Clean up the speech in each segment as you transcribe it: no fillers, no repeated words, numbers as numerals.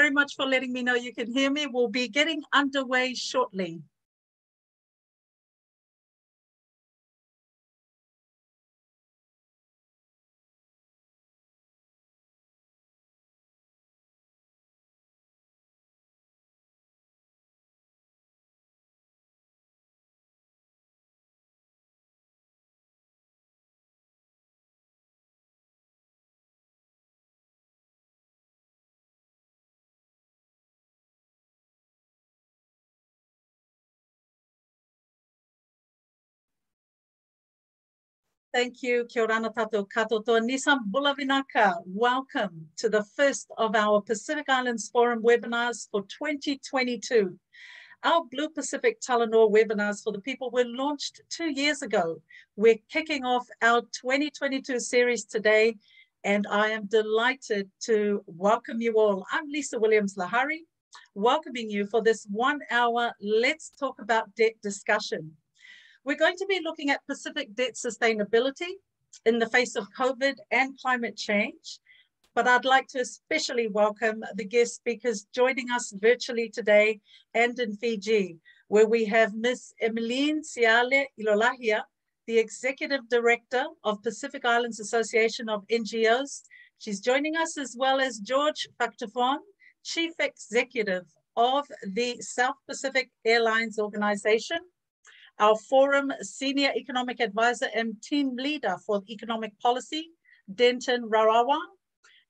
very much for letting me know you can hear me. We'll be getting underway shortly. Thank you, Kia ora ana tātou katoa. Nisam Bulavinaka, welcome to the first of our Pacific Islands Forum webinars for 2022. Our Blue Pacific Talanoa webinars for the people were launched 2 years ago. We're kicking off our 2022 series today, and I am delighted to welcome you all. I'm Lisa Williams-Lahari, welcoming you for this 1 hour Let's Talk About Debt discussion. We're going to be looking at Pacific debt sustainability in the face of COVID and climate change. But I'd like to especially welcome the guest speakers joining us virtually today and in Fiji, where we have Ms. Emeline Siale Ilolahia, the Executive Director of Pacific Islands Association of NGOs. She's joining us, as well as George Factafon, Chief Executive of the South Pacific Airlines Organization, our Forum Senior Economic Advisor and Team Leader for Economic Policy, Denton Rarawa,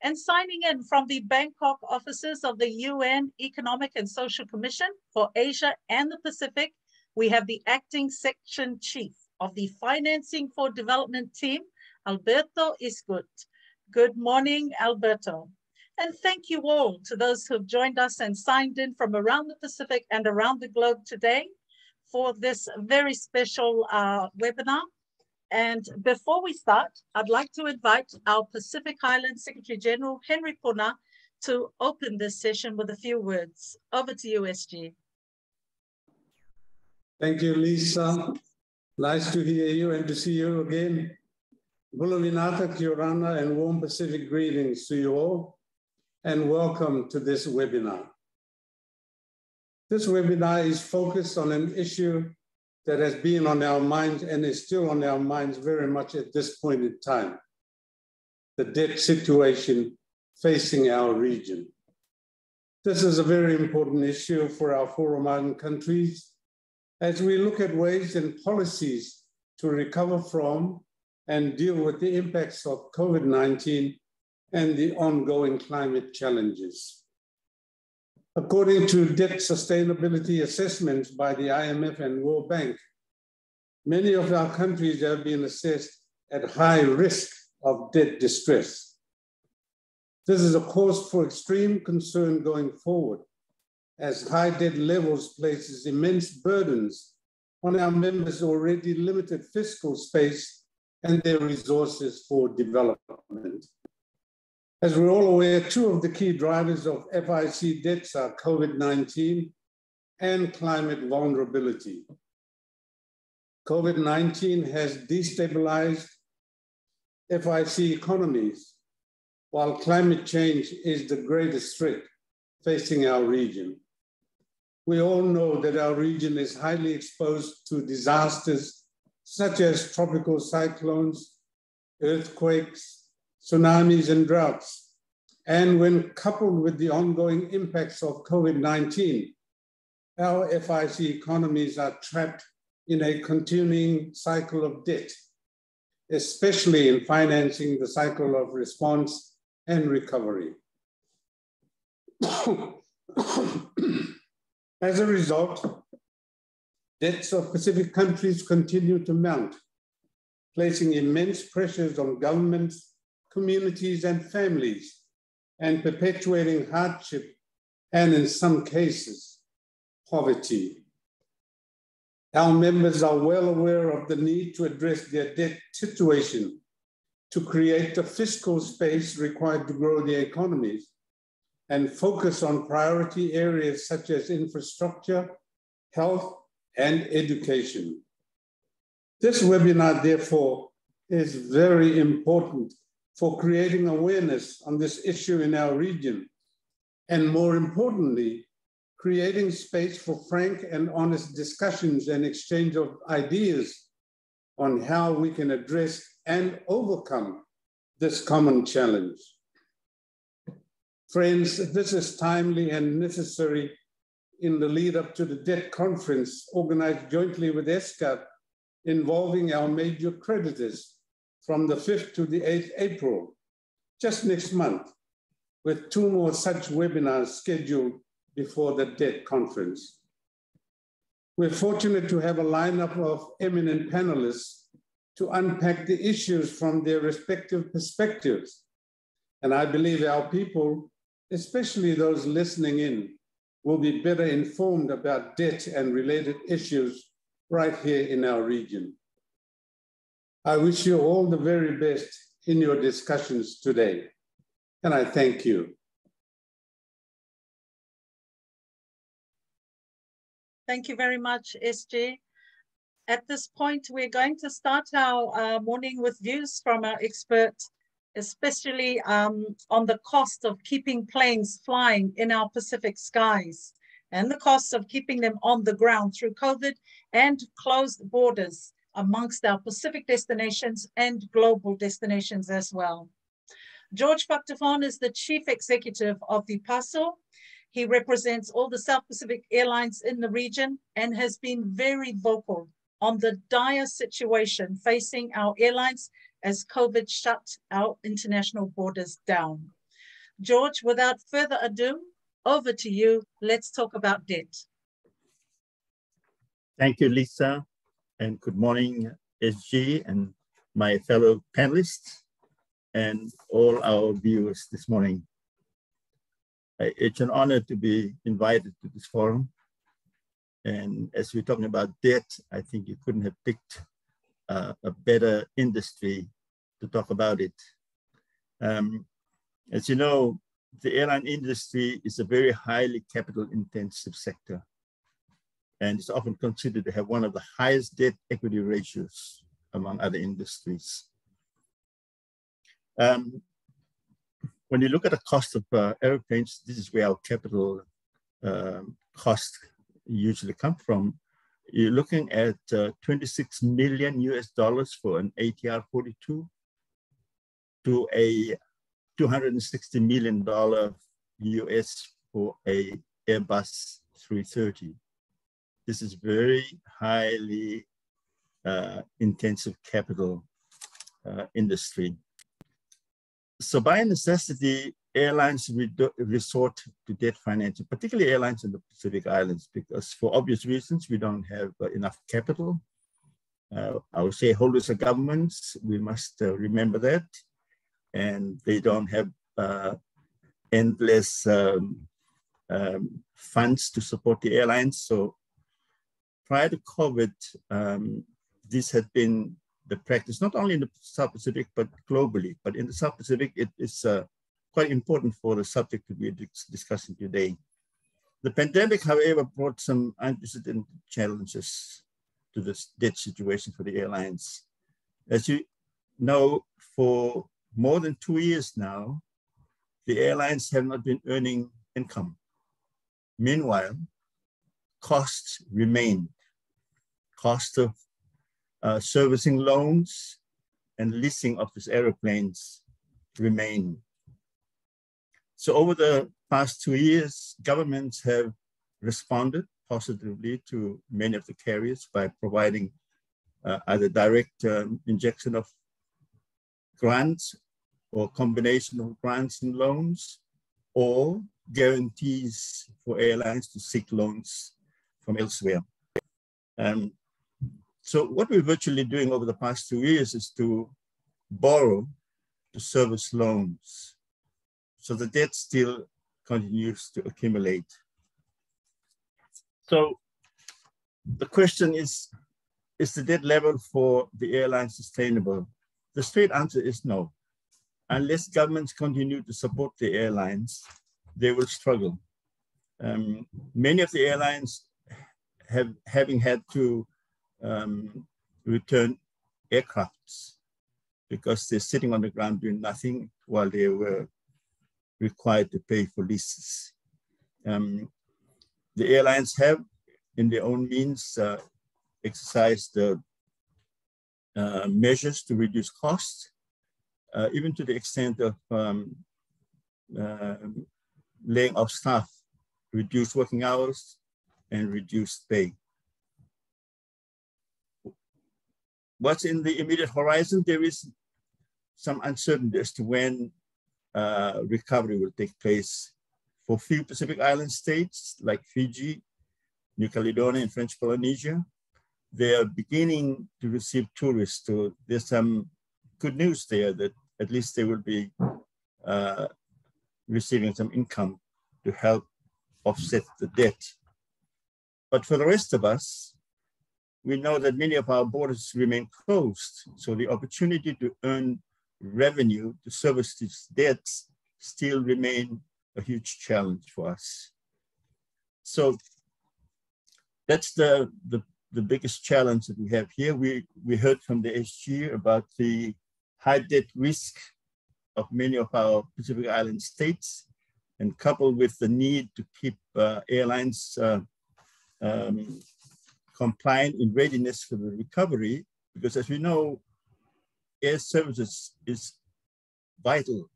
and signing in from the Bangkok offices of the UN Economic and Social Commission for Asia and the Pacific, we have the Acting Section Chief of the Financing for Development Team, Alberto Isgut. Good morning, Alberto. And thank you all to those who have joined us and signed in from around the Pacific and around the globe today for this very special webinar. And before we start, I'd like to invite our Pacific Islands Secretary General, Henry Puna, to open this session with a few words. Over to you, SG. Thank you, Lisa. Nice to hear you and to see you again. Bulavinata, Kia ora, and warm Pacific greetings to you all, and welcome to this webinar. This webinar is focused on an issue that has been on our minds and is still on our minds very much at this point in time: the debt situation facing our region. This is a very important issue for our Forum Island countries as we look at ways and policies to recover from and deal with the impacts of COVID-19 and the ongoing climate challenges. According to debt sustainability assessments by the IMF and World Bank, many of our countries have been assessed at high risk of debt distress. This is a cause for extreme concern going forward, as high debt levels places immense burdens on our members' already limited fiscal space and their resources for development. As we're all aware, two of the key drivers of FIC debts are COVID-19 and climate vulnerability. COVID-19 has destabilized FIC economies, while climate change is the greatest threat facing our region. We all know that our region is highly exposed to disasters such as tropical cyclones, earthquakes, tsunamis, and droughts. And when coupled with the ongoing impacts of COVID-19, our FIC economies are trapped in a continuing cycle of debt, especially in financing the cycle of response and recovery. As a result, debts of Pacific countries continue to mount, placing immense pressures on governments, communities, and families, and perpetuating hardship and, in some cases, poverty. Our members are well aware of the need to address their debt situation to create the fiscal space required to grow their economies and focus on priority areas such as infrastructure, health, and education. This webinar, therefore, is very important for creating awareness on this issue in our region and more importantly, creating space for frank and honest discussions and exchange of ideas on how we can address and overcome this common challenge. Friends, this is timely and necessary in the lead up to the debt conference organized jointly with ESCAP involving our major creditors from the 5th to the 8th April, just next month, with 2 more such webinars scheduled before the debt conference. We're fortunate to have a lineup of eminent panelists to unpack the issues from their respective perspectives. And I believe our people, especially those listening in, will be better informed about debt and related issues right here in our region. I wish you all the very best in your discussions today, and I thank you. Thank you very much, SG. At this point, we're going to start our morning with views from our expert, especially on the cost of keeping planes flying in our Pacific skies and the cost of keeping them on the ground through COVID and closed borders amongst our Pacific destinations and global destinations as well. George Factafon is the Chief Executive of the PASO. He represents all the South Pacific airlines in the region and has been very vocal on the dire situation facing our airlines as COVID shut our international borders down. George, without further ado, over to you. Let's talk about debt. Thank you, Lisa, and good morning, SG and my fellow panelists and all our viewers this morning. It's an honor to be invited to this forum. And as we're talking about debt, I think you couldn't have picked a better industry to talk about it. As you know, the airline industry is a very highly capital intensive sector, and it's often considered to have one of the highest debt equity ratios among other industries. When you look at the cost of airplanes, this is where our capital costs usually come from. You're looking at $26 million for an ATR 42 to a $260 million US for a Airbus 330. This is very highly intensive capital industry. So by necessity, airlines resort to debt financing, particularly airlines in the Pacific Islands, because for obvious reasons, we don't have enough capital. Our shareholders are governments, we must remember that. And they don't have endless funds to support the airlines. So prior to COVID, this had been the practice, not only in the South Pacific, but globally. But in the South Pacific, it is quite important for the subject to be discussing today. The pandemic, however, brought some unprecedented challenges to this debt situation for the airlines. As you know, for more than 2 years now, the airlines have not been earning income. Meanwhile, costs remain. Cost of servicing loans and leasing of these airplanes remain. So over the past 2 years, governments have responded positively to many of the carriers by providing either direct injection of grants or combination of grants and loans, or guarantees for airlines to seek loans from elsewhere. So what we're virtually doing over the past 2 years is to borrow to service loans. So the debt still continues to accumulate. So the question is the debt level for the airline sustainable? The straight answer is no. Unless governments continue to support the airlines, they will struggle. Many of the airlines having had to return aircrafts because they're sitting on the ground doing nothing while they were required to pay for leases. The airlines have, in their own means, exercised measures to reduce costs, even to the extent of laying off staff, reduce working hours, and reduce pay. What's in the immediate horizon? There is some uncertainty as to when recovery will take place. For few Pacific Island states like Fiji, New Caledonia, and French Polynesia, they are beginning to receive tourists. So there's some good news there that at least they will be receiving some income to help offset the debt. But for the rest of us, we know that many of our borders remain closed. So the opportunity to earn revenue to service these debts still remain a huge challenge for us. So that's the biggest challenge that we have here. We heard from the SG about the high debt risk of many of our Pacific Island states, and coupled with the need to keep airlines compliant in readiness for the recovery, because as we know, air services is vital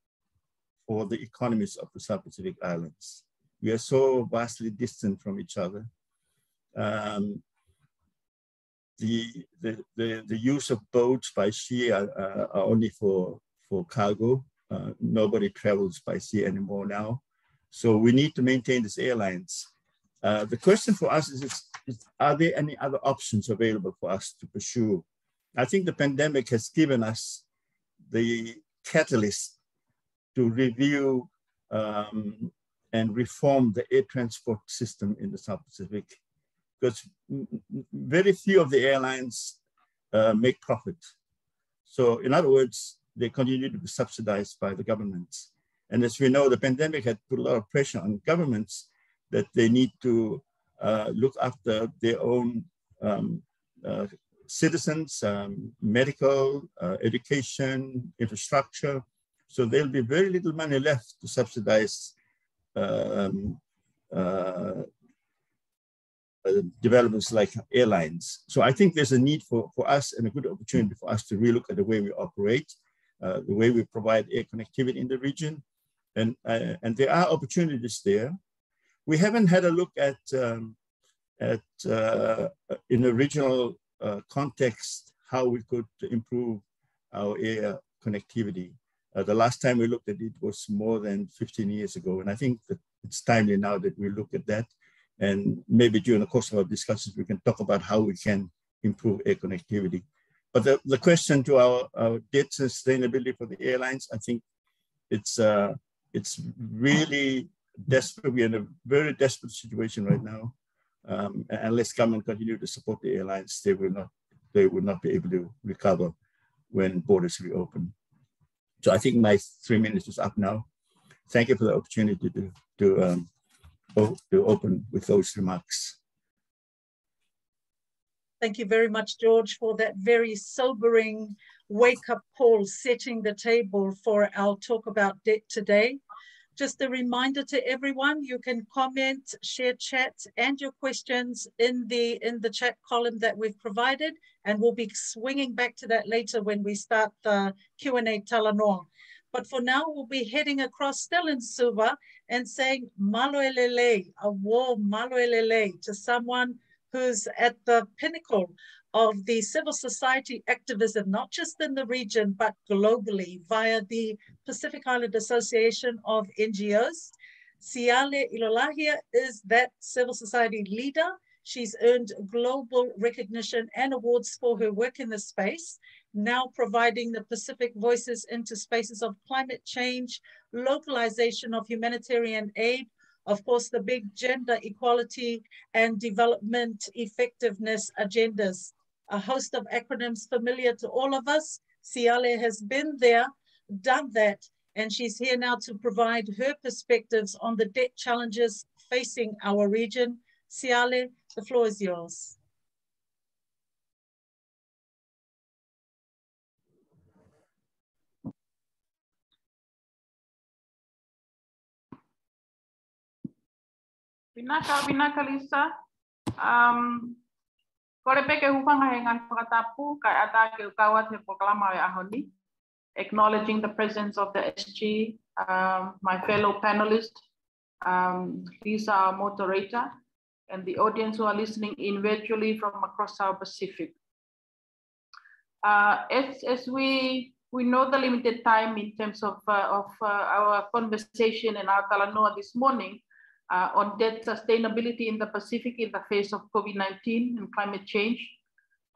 for the economies of the South Pacific Islands. We are so vastly distant from each other. The use of boats by sea are only for cargo. Nobody travels by sea anymore now. So we need to maintain these airlines. The question for us is, are there any other options available for us to pursue? I think the pandemic has given us the catalyst to review and reform the air transport system in the South Pacific, because very few of the airlines make profit. So in other words, they continue to be subsidized by the governments. And as we know, the pandemic had put a lot of pressure on governments that they need to look after their own citizens, medical, education, infrastructure. So there'll be very little money left to subsidize developments like airlines. So I think there's a need for us and a good opportunity for us to relook at the way we operate, the way we provide air connectivity in the region. And there are opportunities there. We haven't had a look at in a regional context, how we could improve our air connectivity. The last time we looked at it was more than 15 years ago. And I think that it's timely now that we look at that. And maybe during the course of our discussions, we can talk about how we can improve air connectivity. But the question to our debt sustainability for the airlines, I think it's really desperate. We're in a very desperate situation right now. Unless government continue to support the airlines, they will not be able to recover when borders reopen. So I think my 3 minutes is up now. Thank you for the opportunity to open with those remarks. Thank you very much, George, for that very sobering wake-up call, setting the table for our talk about debt today. Just a reminder to everyone, you can comment, share chat and your questions in the chat column that we've provided, and we'll be swinging back to that later when we start the Q&A talanoa. But for now, we'll be heading across Stellan Suva and saying maloelele, a warm maloelele to someone who's at the pinnacle of the civil society activism, not just in the region, but globally via the Pacific Island Association of NGOs. Siale Ilolahia is that civil society leader. She's earned global recognition and awards for her work in this space, now providing the Pacific voices into spaces of climate change, localization of humanitarian aid, of course, the big gender equality and development effectiveness agendas. A host of acronyms familiar to all of us. Siale has been there, done that, and she's here now to provide her perspectives on the debt challenges facing our region. Siale, the floor is yours. Binaka Lisa. Kore peke hupanga hengan pakatapu kai ada ke kawat he proklama ahoni, acknowledging the presence of the SG, my fellow panelists, Lisa, our moderator, and the audience who are listening in virtually from across our Pacific. As we know the limited time in terms of our conversation and our talanoa this morning, on debt sustainability in the Pacific in the face of COVID-19 and climate change.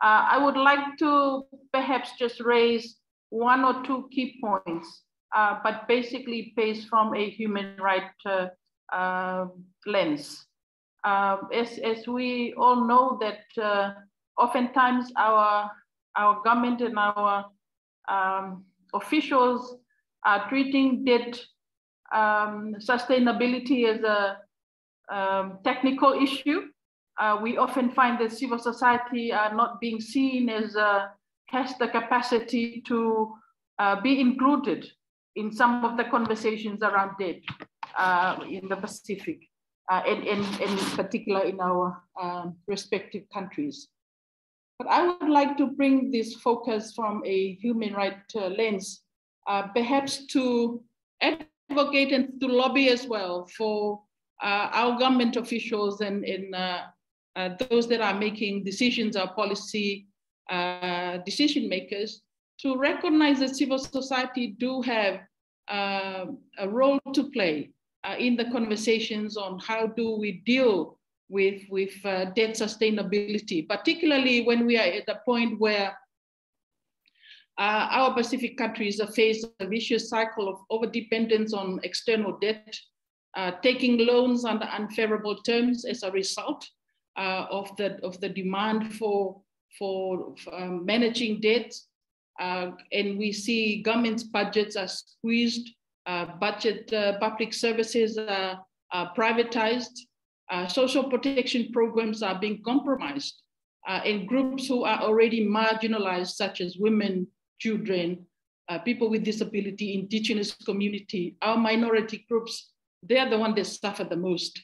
I would like to perhaps just raise one or two key points, but basically based from a human rights lens. As we all know that oftentimes our government and our officials are treating debt sustainability as a technical issue. We often find that civil society are not being seen as has the capacity to be included in some of the conversations around debt in the Pacific, and in particular in our respective countries. But I would like to bring this focus from a human rights lens, perhaps to advocate and to lobby as well for our government officials and those that are making decisions, our policy decision makers, to recognize that civil society do have a role to play in the conversations on how do we deal with debt sustainability, particularly when we are at the point where our Pacific countries are faced with a vicious cycle of overdependence on external debt, taking loans under unfavorable terms as a result of the demand for managing debt, and we see government's budgets are squeezed, public services are privatized, social protection programs are being compromised, and groups who are already marginalized, such as women, children, people with disability, indigenous community, our minority groups, they are the ones that suffer the most.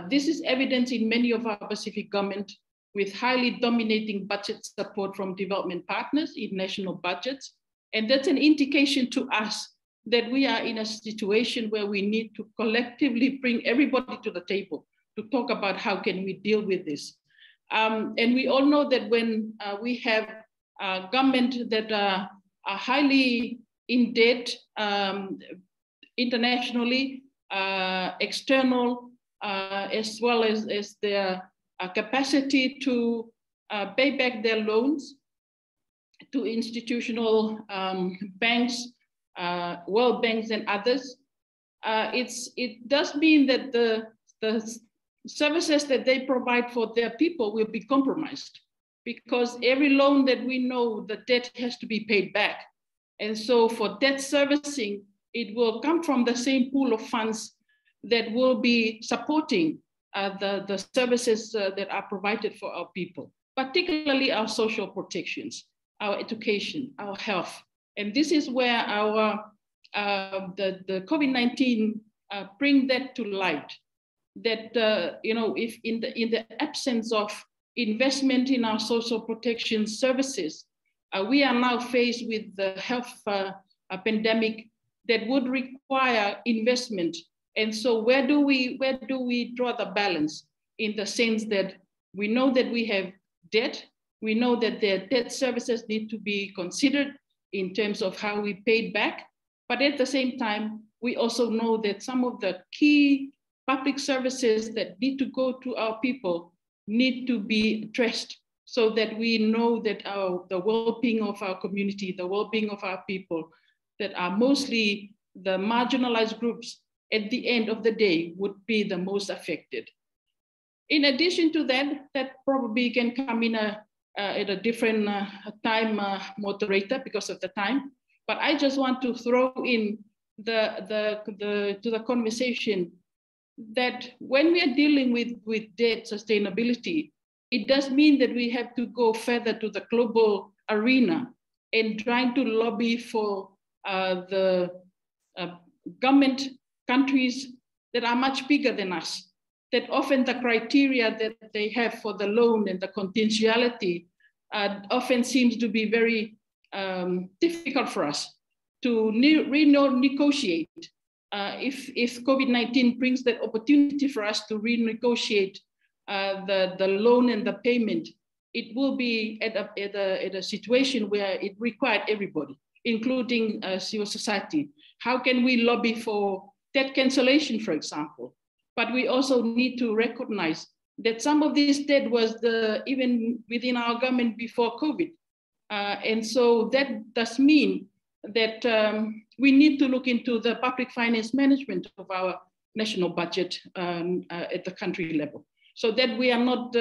This is evident in many of our Pacific government, with highly dominating budget support from development partners in national budgets. And that's an indication to us that we are in a situation where we need to collectively bring everybody to the table to talk about how can we deal with this. And we all know that when we have government that are highly in debt internationally, external, as well as their capacity to pay back their loans to institutional banks, world banks and others, it does mean that the services that they provide for their people will be compromised, because every loan that we know, the debt has to be paid back. And so for debt servicing, it will come from the same pool of funds that will be supporting the services that are provided for our people, particularly our social protections, our education, our health. And this is where our the COVID-19 bring that to light, that if in the absence of investment in our social protection services, we are now faced with the health pandemic that would require investment. And so where do we draw the balance, in the sense that we know that we have debt, we know that their debt services need to be considered in terms of how we paid back, but at the same time, we also know that some of the key public services that need to go to our people need to be addressed, so that we know that the well-being of our community, the well-being of our people that are mostly the marginalized groups, at the end of the day would be the most affected. In addition to that, that probably can come in at a different time, moderator, because of the time. But I just want to throw in to the conversation that when we are dealing with debt sustainability, it does mean that we have to go further to the global arena and trying to lobby for the government countries that are much bigger than us, that often the criteria that they have for the loan and the contingentiality often seems to be very difficult for us to renegotiate. If COVID-19 brings that opportunity for us to renegotiate the loan and the payment, it will be at a situation where it required everybody, including civil society. How can we lobby for debt cancellation, for example? But we also need to recognize that some of this debt was even within our government before COVID. And so that does mean that we need to look into the public finance management of our national budget at the country level, so that we are not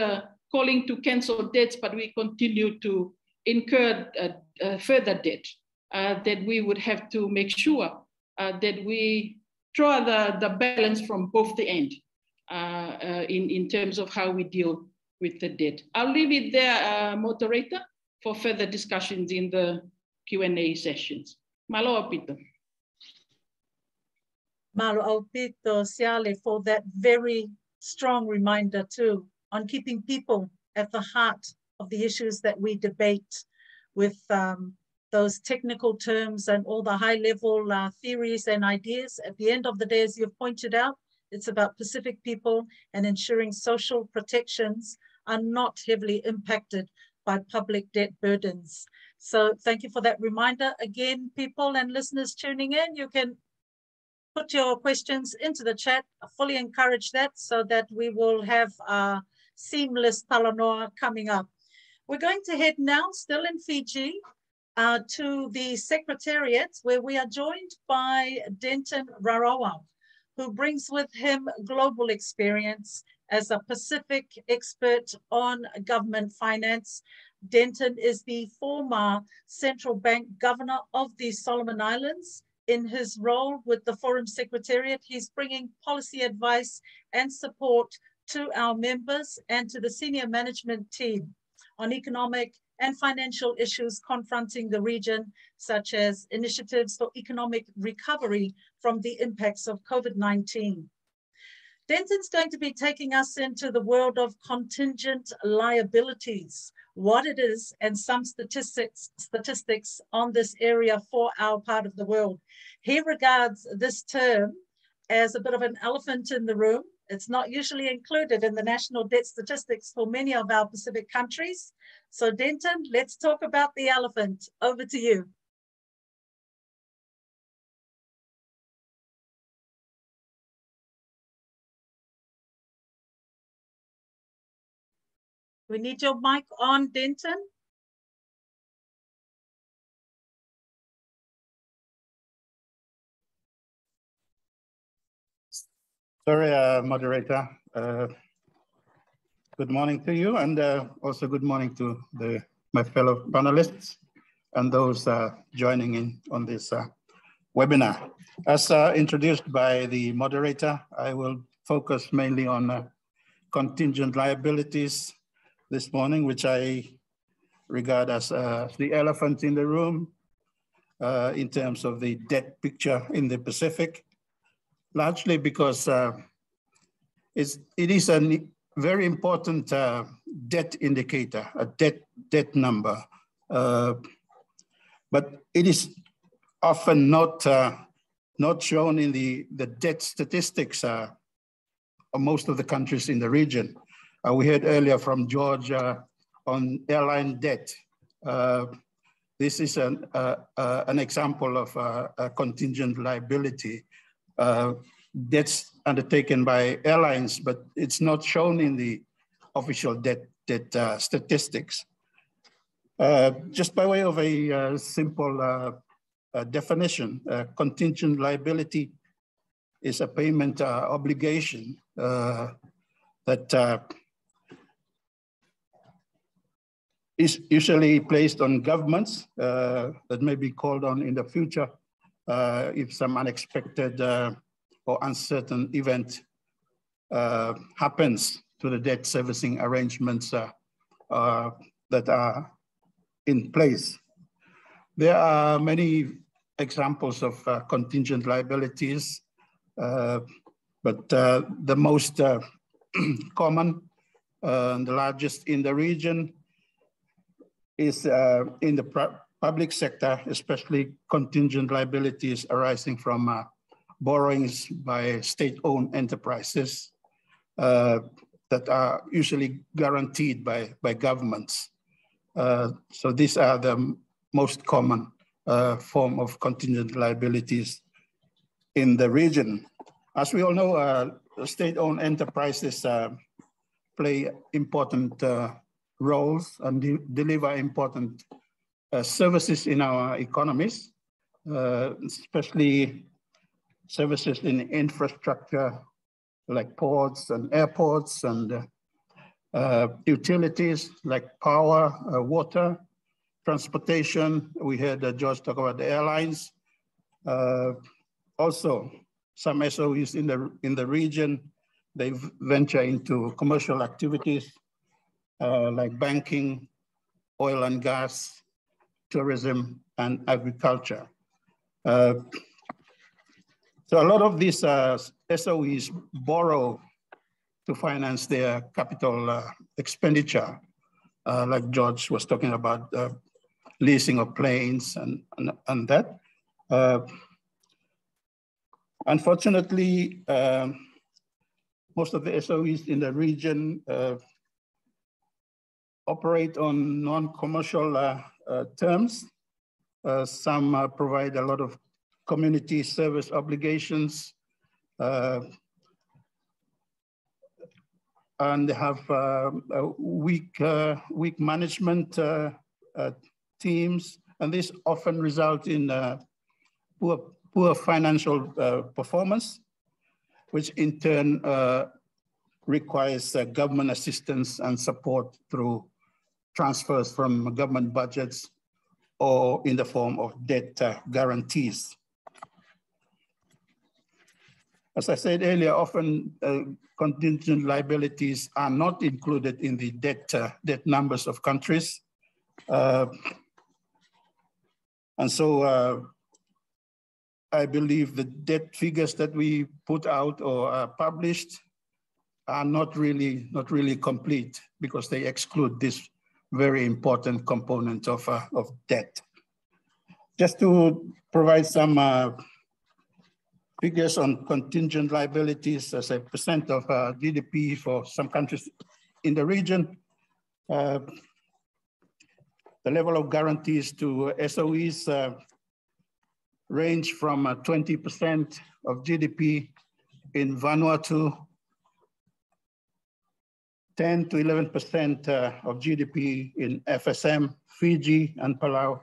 calling to cancel debts, but we continue to incur further debt, that we would have to make sure that we draw the balance from both the end in terms of how we deal with the debt. I'll leave it there, moderator, for further discussions in the Q&A sessions. Malo Opito. Malo Opito Siale for that very strong reminder too on keeping people at the heart of the issues that we debate, with those technical terms and all the high-level theories and ideas. At the end of the day, as you've pointed out, it's about Pacific people and ensuring social protections are not heavily impacted by public debt burdens. So thank you for that reminder. Again, people and listeners tuning in, you can put your questions into the chat. I fully encourage that so that we will have a seamless talanoa coming up. We're going to head now, still in Fiji, to the Secretariat, where we are joined by Denton Rarawa, who brings with him global experience as a Pacific expert on government finance. Denton is the former central bank governor of the Solomon Islands. In his role with the Forum Secretariat, he's bringing policy advice and support to our members and to the senior management team on economic and financial issues confronting the region, such as initiatives for economic recovery from the impacts of COVID-19. Denton's going to be taking us into the world of contingent liabilities, what it is, and some statistics on this area for our part of the world. He regards this term as a bit of an elephant in the room. It's not usually included in the national debt statistics for many of our Pacific countries. So Denton, let's talk about the elephant. Over to you. We need your mic on, Denton. Sorry, moderator. Good morning to you, and also good morning to my fellow panelists and those joining in on this webinar. As introduced by the moderator, I will focus mainly on contingent liabilities this morning, which I regard as the elephant in the room in terms of the debt picture in the Pacific, largely because it is a very important debt indicator, a debt number, but it is often not shown in the debt statistics of most of the countries in the region. We heard earlier from George on airline debt. This is an example of a contingent liability. Debts undertaken by airlines, but it's not shown in the official debt statistics. Just by way of a simple definition, contingent liability is a payment obligation that is usually placed on governments that may be called on in the future if some unexpected or uncertain event happens to the debt servicing arrangements that are in place. There are many examples of contingent liabilities, but the most common, the largest in the region, is in the public sector, especially contingent liabilities arising from borrowings by state-owned enterprises that are usually guaranteed by governments. So these are the most common form of contingent liabilities in the region. As we all know, state-owned enterprises play important roles and deliver important services in our economies, especially services in infrastructure like ports and airports, and utilities like power, water, transportation. We heard George talk about the airlines. Also, some SOEs in the region, they venture into commercial activities like banking, oil and gas, tourism, and agriculture. So a lot of these SOEs borrow to finance their capital expenditure, like George was talking about, leasing of planes and that. Unfortunately, most of the SOEs in the region operate on non-commercial terms. Some provide a lot of community service obligations, and they have weak management teams, and this often results in poor financial performance, which in turn requires government assistance and support through transfers from government budgets or in the form of debt guarantees. As I said earlier, often contingent liabilities are not included in the debt numbers of countries. And so I believe the debt figures that we put out or are published are not really complete, because they exclude this very important component of debt. Just to provide some figures on contingent liabilities as a percent of GDP for some countries in the region. The level of guarantees to SOEs range from 20% of GDP in Vanuatu, 10 to 11% of GDP in FSM, Fiji and Palau,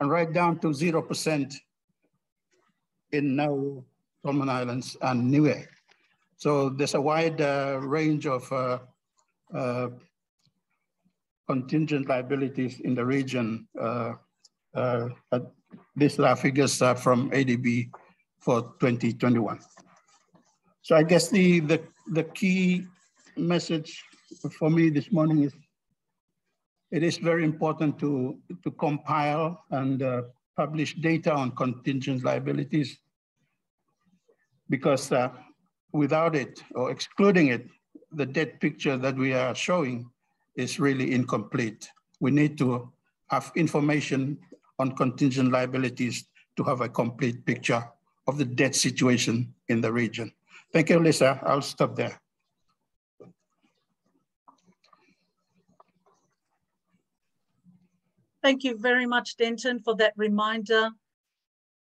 and right down to 0% in Nauru, Solomon Islands, and Niue. So there's a wide range of contingent liabilities in the region. These are figures from ADB for 2021. So I guess the key message for me this morning is it is very important to compile and publish data on contingent liabilities, because without it or excluding it, the debt picture that we are showing is really incomplete. We need to have information on contingent liabilities to have a complete picture of the debt situation in the region. Thank you, Lisa. I'll stop there. Thank you very much, Denton, for that reminder,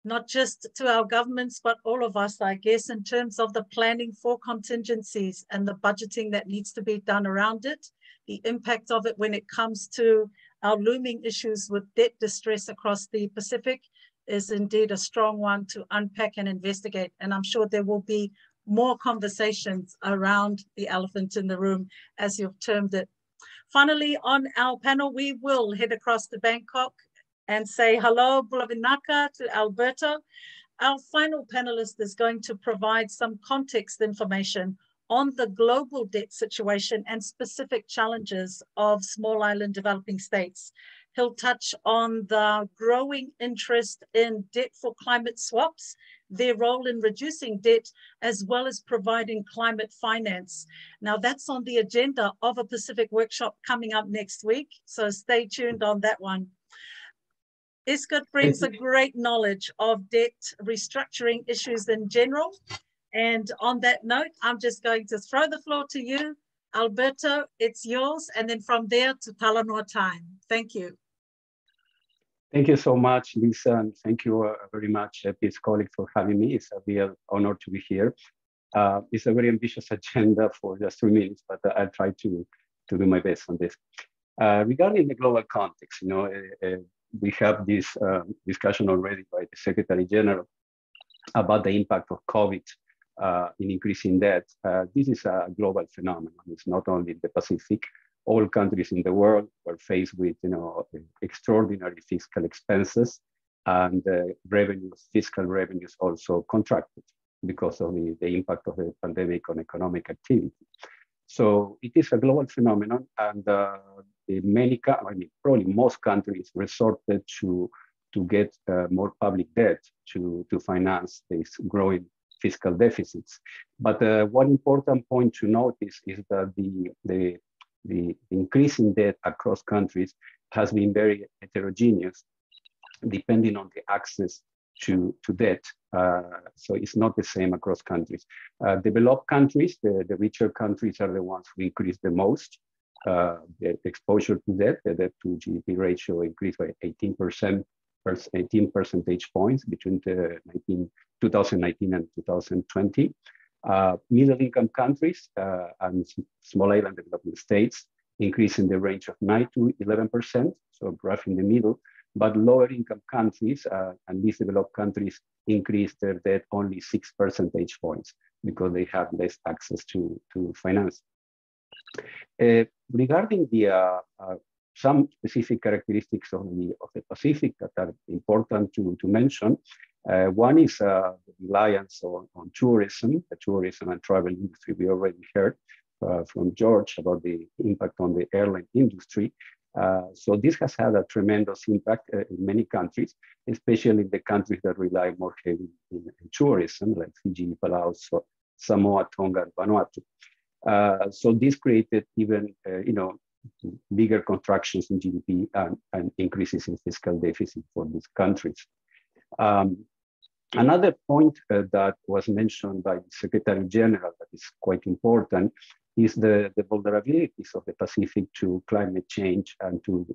not just to our governments, but all of us, I guess, in terms of the planning for contingencies and the budgeting that needs to be done around it, the impact of it when it comes to our looming issues with debt distress across the Pacific is indeed a strong one to unpack and investigate. And I'm sure there will be more conversations around the elephant in the room, as you've termed it. Finally, on our panel, we will head across to Bangkok and say hello, Bula Vinaka, to Alberto. Our final panelist is going to provide some context information on the global debt situation and specific challenges of small island developing states. He'll touch on the growing interest in debt for climate swaps their role in reducing debt, as well as providing climate finance. Now, that's on the agenda of a Pacific workshop coming up next week, so stay tuned on that one. ISCOT brings a great knowledge of debt restructuring issues in general. And on that note, I'm just going to throw the floor to you, Alberto, it's yours. And then from there to Talanoa time. Thank you. Thank you so much, Lisa, and thank you very much, peace colleagues, for having me. It's a real honor to be here. It's a very ambitious agenda for just 3 minutes, but I'll try to do my best on this. Regarding the global context, we have this discussion already by the Secretary General about the impact of COVID in increasing debt. This is a global phenomenon. It's not only in the Pacific. All countries in the world were faced with, extraordinary fiscal expenses, and fiscal revenues also contracted because of the impact of the pandemic on economic activity. So it is a global phenomenon, and probably most countries resorted to get more public debt to finance these growing fiscal deficits. But one important point to notice is that the increase in debt across countries has been very heterogeneous, depending on the access to debt. So it's not the same across countries. Developed countries, the richer countries, are the ones who increase the most. The exposure to debt, the debt to GDP ratio increased by 18 percentage points between 2019 and 2020. Middle income countries and small island developing states increase in the range of 9 to 11%, so rough in the middle, but lower income countries and these developed countries increase their debt only 6 percentage points because they have less access to finance. Regarding some specific characteristics of the Pacific that are important to mention, one is the reliance on tourism, the tourism and travel industry. We already heard from George about the impact on the airline industry. So this has had a tremendous impact in many countries, especially the countries that rely more heavily in tourism, like Fiji, Palau, Samoa, Tonga, and Vanuatu. So this created even, bigger contractions in GDP and increases in fiscal deficit for these countries. Another point that was mentioned by the Secretary General that is quite important is the vulnerabilities of the Pacific to climate change and to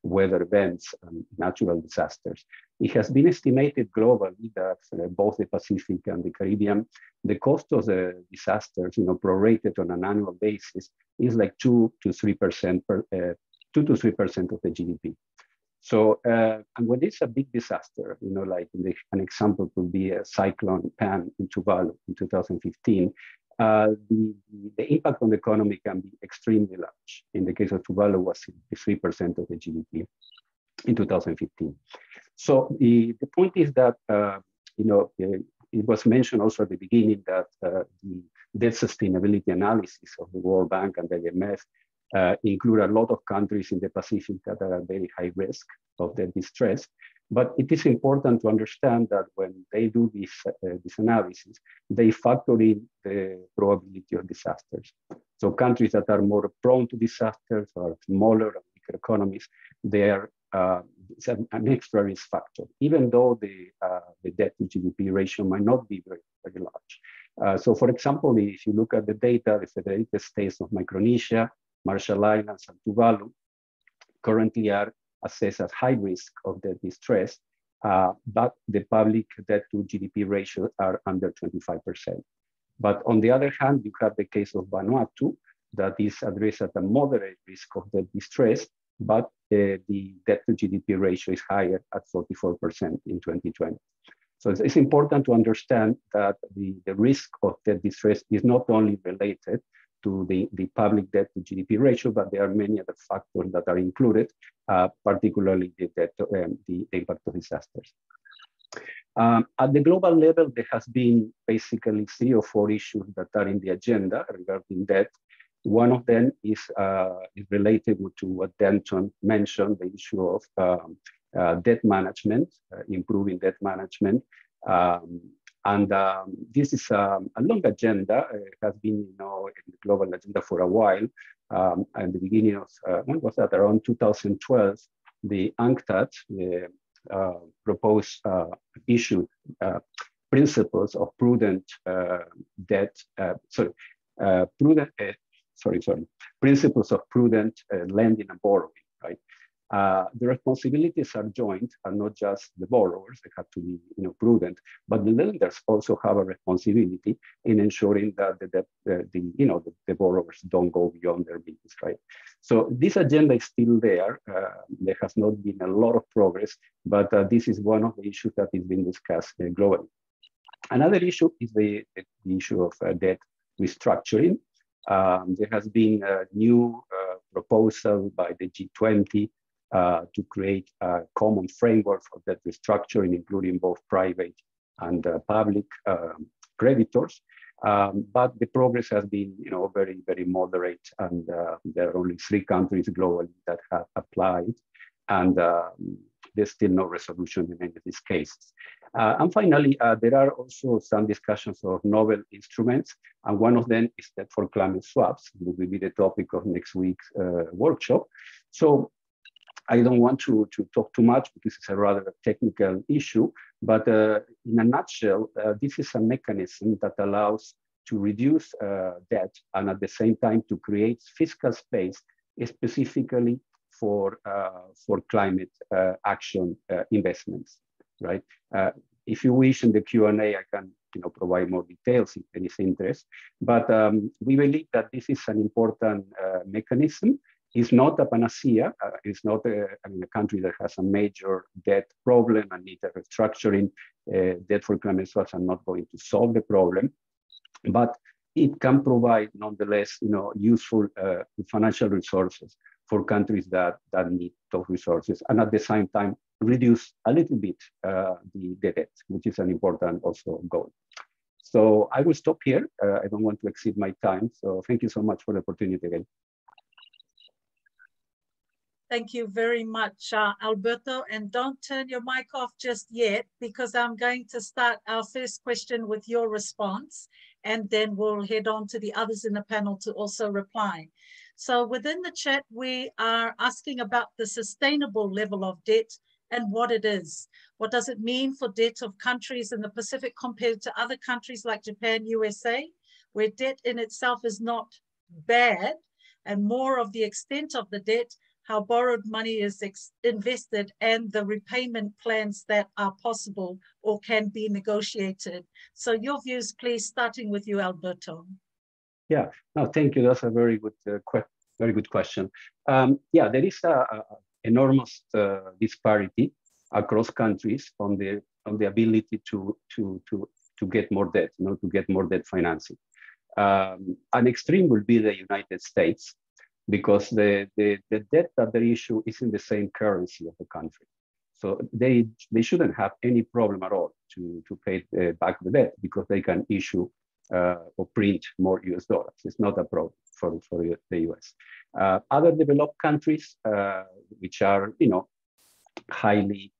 weather events and natural disasters. It has been estimated globally that both the Pacific and the Caribbean, the cost of the disasters, prorated on an annual basis, is like 2 to 3% of the GDP. So, and when it's a big disaster, like an example could be a cyclone Pan in Tuvalu in 2015, the impact on the economy can be extremely large. In the case of Tuvalu, was 3% of the GDP in 2015. So the point is that, it was mentioned also at the beginning that the debt sustainability analysis of the World Bank and the IMF include a lot of countries in the Pacific that are at very high risk of debt distress. But it is important to understand that when they do this analysis, they factor in the probability of disasters. So countries that are more prone to disasters or smaller and weaker economies, they are an extra risk factor, even though the debt to GDP ratio might not be very, very large. So for example, if you look at the data, the Federated States of Micronesia, Marshall Islands, and Tuvalu currently are assessed as high risk of debt distress, but the public debt to GDP ratios are under 25%. But on the other hand, you have the case of Vanuatu that is addressed at a moderate risk of debt distress, but the debt to GDP ratio is higher at 44% in 2020. So it's important to understand that the risk of debt distress is not only related to the public debt to GDP ratio, but there are many other factors that are included, particularly the impact of disasters. At the global level, there has been basically 3 or 4 issues that are in the agenda regarding debt. One of them is related to what Denton mentioned, the issue of debt management, improving debt management. This is a long agenda. It has been, in the global agenda for a while. At the beginning of, when was that? Around 2012, the UNCTAD proposed, issued principles of prudent principles of prudent lending and borrowing, right? The responsibilities are joint, and not just the borrowers. They have to be, prudent, but the lenders also have a responsibility in ensuring that the borrowers don't go beyond their means, right? So this agenda is still there. There has not been a lot of progress, but this is one of the issues that is being discussed globally. Another issue is the issue of debt restructuring. There has been a new proposal by the G20 to create a common framework for debt restructuring, including both private and public creditors. But the progress has been, very, very moderate, and there are only 3 countries globally that have applied, and there's still no resolution in any of these cases. And finally, there are also some discussions of novel instruments, and one of them is debt for climate swaps, which will be the topic of next week's workshop. So I don't want to talk too much because it's a rather technical issue, but in a nutshell, this is a mechanism that allows to reduce debt and at the same time to create fiscal space specifically for climate action investments, right? If you wish in the Q&A, I can provide more details if there is interest, but we believe that this is an important mechanism. It's not a panacea. It's not a country that has a major debt problem and needs a restructuring. Debt for climate swaps are not going to solve the problem, but it can provide, nonetheless, useful financial resources for countries that need those resources, and at the same time reduce a little bit the debt, which is an important also goal. So I will stop here. I don't want to exceed my time. So thank you so much for the opportunity again. Thank you very much, Alberto. And don't turn your mic off just yet, because I'm going to start our first question with your response, and then we'll head on to the others in the panel to also reply. So within the chat, we are asking about the sustainable level of debt and what it is. What does it mean for debt of countries in the Pacific compared to other countries like Japan, USA, where debt in itself is not bad, and more of the extent of the debt, how borrowed money is invested, and the repayment plans that are possible or can be negotiated. So your views, please, starting with you, Alberto. Yeah, no, thank you. That's a very good question. Yeah, there is a enormous disparity across countries on the ability to get more debt, to get more debt financing. An extreme will be the United States, because the debt that they issue is in the same currency of the country. So they shouldn't have any problem at all to pay back the debt, because they can issue or print more US dollars. It's not a problem for the US. Other developed countries, which are highly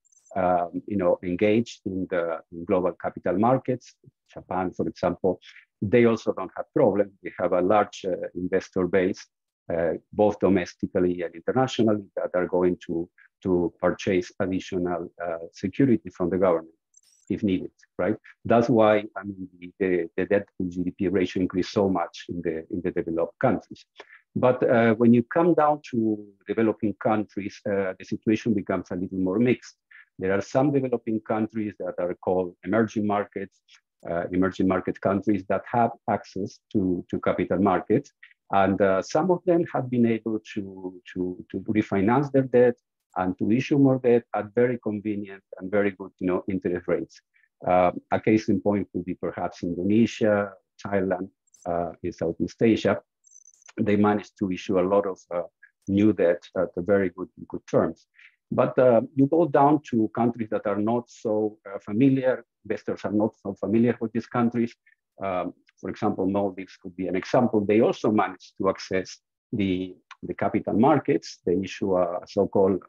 engaged in the global capital markets, Japan, for example, they also don't have problems. They have a large investor base, both domestically and internationally, that are going to purchase additional security from the government if needed, right? That's why the debt to GDP ratio increased so much in the developed countries. But when you come down to developing countries, the situation becomes a little more mixed. There are some developing countries that are called emerging markets, emerging market countries that have access to capital markets. And some of them have been able to refinance their debt and to issue more debt at very convenient and very good interest rates. A case in point would be perhaps Indonesia, Thailand, in Southeast Asia. They managed to issue a lot of new debt at a very good terms. But you go down to countries that are not so familiar, investors are not so familiar with these countries. For example, Maldives could be an example. They also managed to access the capital markets. They issue a so-called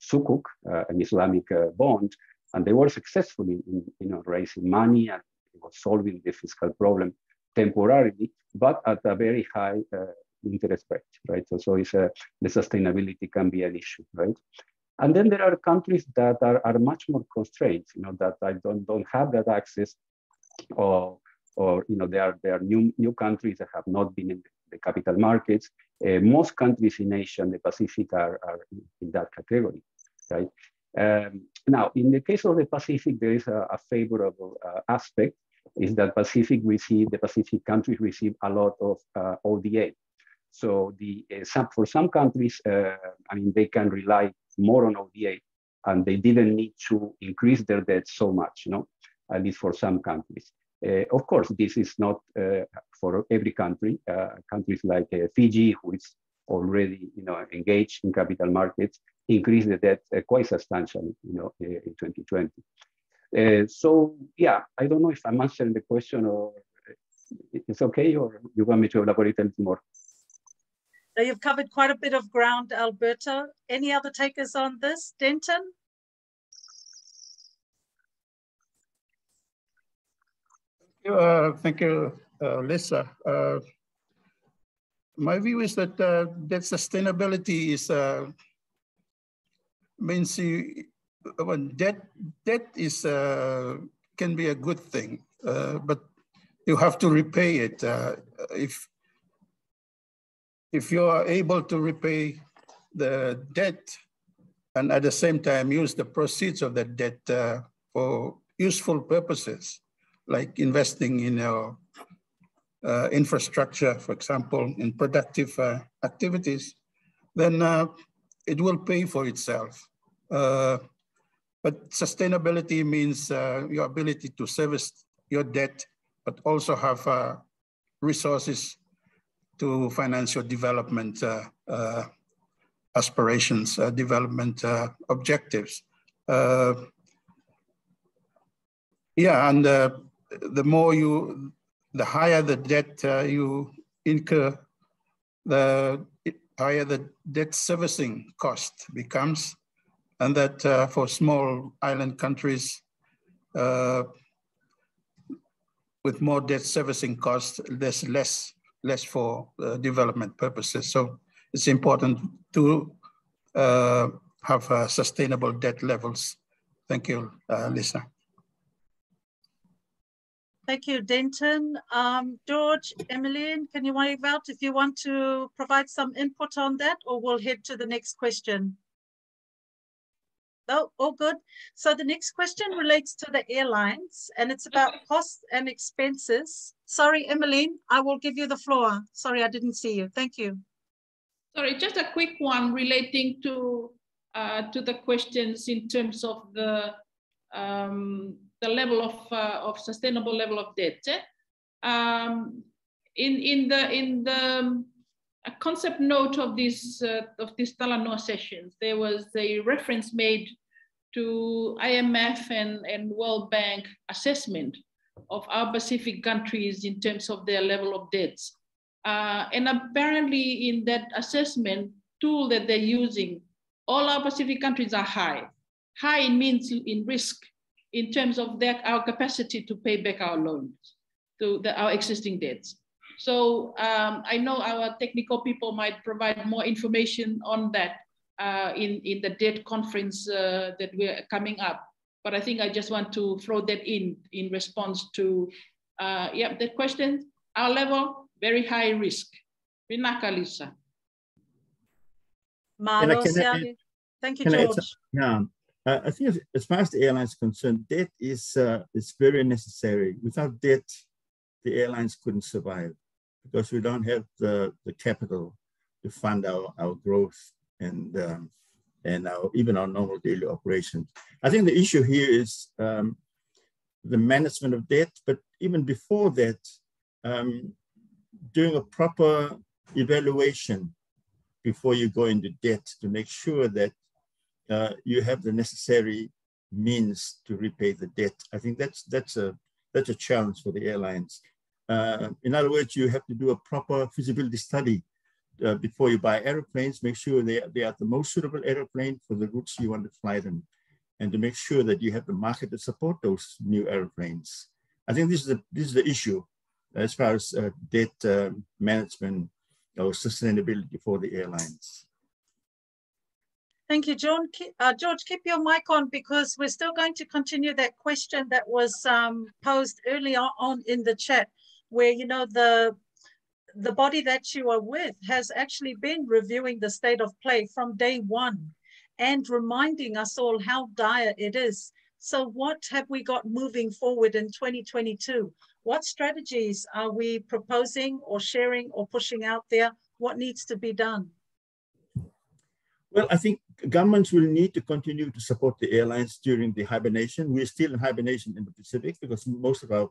sukuk, an Islamic bond, And they were successful in raising money and solving the fiscal problem temporarily, but at a very high interest rate, right? So it's the sustainability can be an issue, right? And then there are countries that are much more constrained, that I don't have that access, or there are new countries that have not been in the capital markets. Most countries in Asia and the Pacific are in that category, right? Now, in the case of the Pacific, there is a favorable aspect, is that the Pacific countries receive a lot of ODA. So for some countries, they can rely more on ODA, and they didn't need to increase their debt so much, at least for some countries. Of course, this is not for every country. Countries like Fiji, who is already engaged in capital markets, increased the debt quite substantially in 2020. So yeah, I don't know if I'm answering the question, or it's okay, or you want me to elaborate a little more? So you've covered quite a bit of ground, Alberto. Any other takers on this? Denton? Thank you, Lisa. My view is that that sustainability is means debt is can be a good thing, but you have to repay it. If you are able to repay the debt and at the same time use the proceeds of that debt for useful purposes, like investing in infrastructure, for example, in productive activities, then it will pay for itself. But sustainability means your ability to service your debt, but also have resources to finance your development aspirations, development objectives. Yeah, and the higher the debt you incur, the higher the debt servicing cost becomes, and that for small island countries with more debt servicing costs, there's less for development purposes. So it's important to have sustainable debt levels. Thank you, Lisa. Thank you, Denton. George, Emmeline, can you wave out if you want to provide some input on that, or we'll head to the next question? No, all good. So the next question relates to the airlines, and it's about costs and expenses. Sorry, Emmeline, I will give you the floor. Sorry, I didn't see you. Thank you. Sorry, just a quick one relating to the questions in terms of the level of sustainable level of debt. In the concept note of this Talanoa sessions, there was a reference made to IMF and World Bank assessment of our Pacific countries in terms of their level of debts. And apparently in that assessment tool that they're using, all our Pacific countries are high. High means in risk in terms of our capacity to pay back our loans, our existing debts. So I know our technical people might provide more information on that in the debt conference that we're coming up. But I think I just want to throw that in response to the question. Our level, very high risk. Rinaka, Lisa. Thank you, George. Yeah, I think as far as the airlines are concerned, debt is very necessary. Without debt, the airlines couldn't survive, because we don't have the capital to fund our growth and even our normal daily operations. I think the issue here is the management of debt, but even before that, doing a proper evaluation before you go into debt to make sure that you have the necessary means to repay the debt. I think that's a challenge for the airlines. In other words, you have to do a proper feasibility study before you buy airplanes. Make sure they are the most suitable airplane for the routes you want to fly them. and to make sure that you have the market to support those new airplanes. I think this is the issue as far as debt management or sustainability for the airlines. Thank you, John. George, keep your mic on because we're still going to continue that question that was posed earlier on in the chat, where, you know, the body that you are with has actually been reviewing the state of play from day one and reminding us all how dire it is. So what have we got moving forward in 2022? What strategies are we proposing or sharing or pushing out there? What needs to be done? Well, I think governments will need to continue to support the airlines during the hibernation. We're still in hibernation in the Pacific because most of our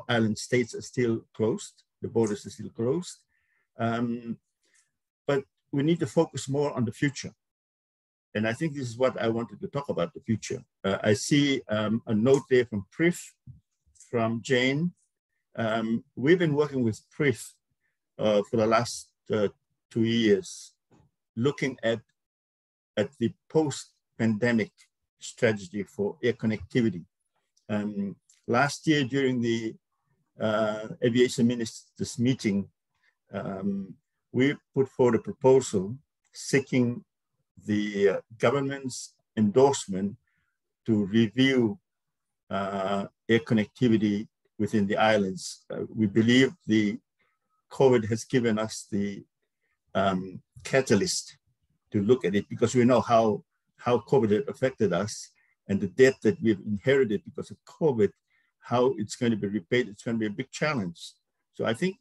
island states are still closed. The borders are still closed. But we need to focus more on the future. And I think this is what I wanted to talk about, the future. I see a note there from PRIF, from Jane. We've been working with PRIF for the last 2 years, looking at the post-pandemic strategy for air connectivity. Last year during the aviation ministers meeting, we put forward a proposal seeking the government's endorsement to review air connectivity within the islands. We believe the COVID has given us the catalyst to look at it because we know how COVID had affected us and the debt that we've inherited because of COVID, how it's going to be repaid. It's going to be a big challenge. So I think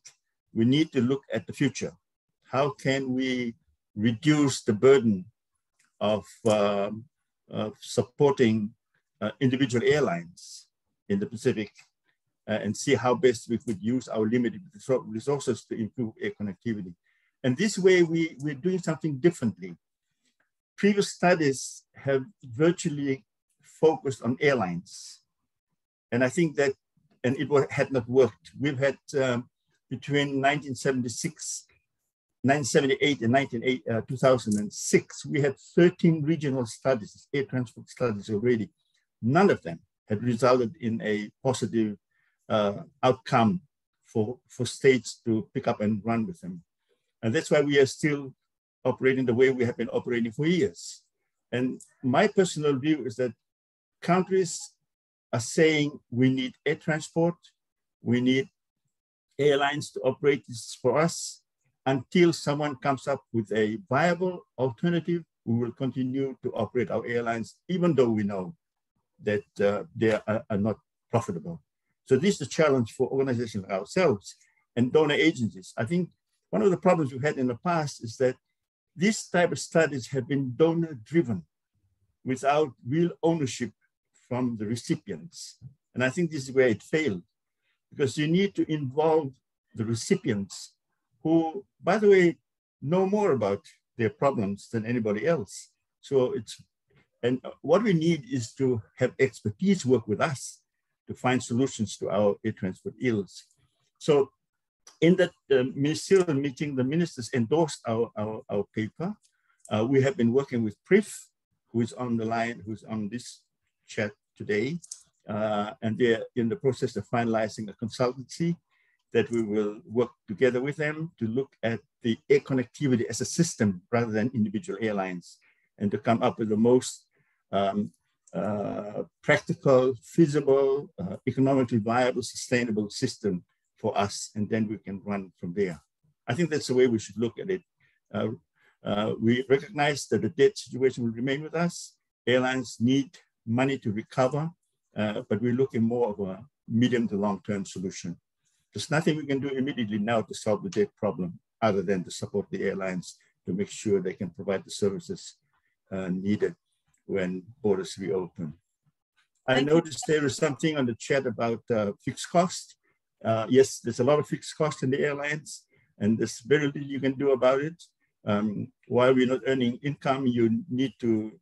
we need to look at the future. How can we reduce the burden of supporting individual airlines in the Pacific and see how best we could use our limited resources to improve air connectivity. And this way we're doing something differently. Previous studies have virtually focused on airlines. And I think that, and it had not worked. We've had between 1978 and 2006, we had 13 regional studies, air transport studies already. None of them had resulted in a positive outcome for states to pick up and run with them. And that's why we are still operating the way we have been operating for years. And my personal view is that countries are saying we need air transport, we need airlines to operate this for us. Until someone comes up with a viable alternative, we will continue to operate our airlines, even though we know that they are not profitable. So this is the challenge for organizations like ourselves and donor agencies. I think one of the problems we've had in the past is that this type of studies have been donor-driven without real ownership from the recipients. And I think this is where it failed, because you need to involve the recipients who, by the way, know more about their problems than anybody else. So what we need is to have expertise work with us to find solutions to our air transport ills. So in that ministerial meeting, the ministers endorsed our paper. We have been working with PRIF, who is on the line, who's on this chat today. And they're in the process of finalizing a consultancy that we will work together with them to look at the air connectivity as a system rather than individual airlines, and to come up with the most practical, feasible, economically viable, sustainable system for us, and then we can run from there. I think that's the way we should look at it. We recognize that the debt situation will remain with us. Airlines need money to recover, but we're looking more of a medium to long-term solution. There's nothing we can do immediately now to solve the debt problem other than to support the airlines to make sure they can provide the services needed when borders reopen. I noticed there is something on the chat about fixed cost. Yes, there's a lot of fixed cost in the airlines, and there's very little you can do about it. While we're not earning income, you need to